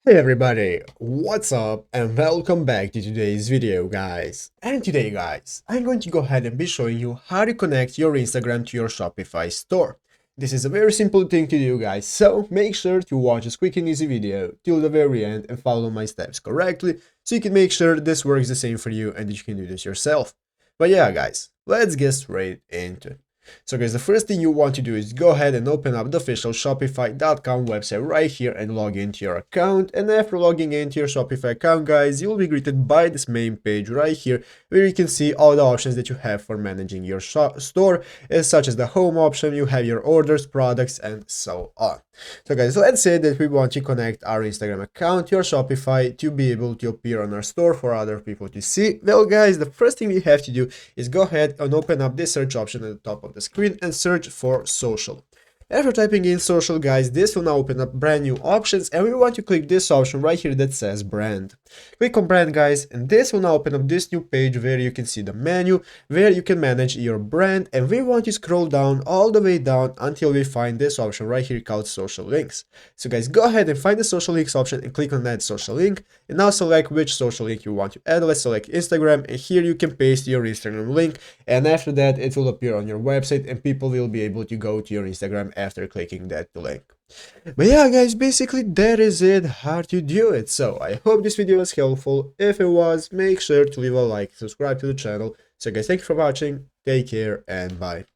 Hey everybody, what's up and welcome back to today's video guys. And today guys, I'm going to go ahead and be showing you how to connect your Instagram to your Shopify store. This is a very simple thing to do guys, so make sure to watch this quick and easy video till the very end and follow my steps correctly so you can make sure this works the same for you and that you can do this yourself. But yeah guys, let's get straight into it. So guys, the first thing you want to do is go ahead and open up the official Shopify.com website right here and log into your account. And after logging into your Shopify account, guys, you'll be greeted by this main page right here where you can see all the options that you have for managing your store, such as the home option, you have your orders, products, and so on. So guys, let's say that we want to connect our Instagram account to your Shopify to be able to appear on our store for other people to see. Well guys, the first thing we have to do is go ahead and open up this search option at the top of the screen and search for social. After typing in social guys, this will now open up brand new options and we want to click this option right here that says brand. Click on brand guys and this will now open up this new page where you can see the menu where you can manage your brand, and we want to scroll down all the way down until we find this option right here called social links. So guys, go ahead and find the social links option and click on add social link, and now select which social link you want to add. Let's select Instagram, and here you can paste your Instagram link, and after that it will appear on your website and people will be able to go to your Instagram after clicking that link. But yeah guys, basically that is it, how to do it. So I hope this video was helpful. If it was, make sure to leave a like, subscribe to the channel. So guys, thank you for watching, take care and bye.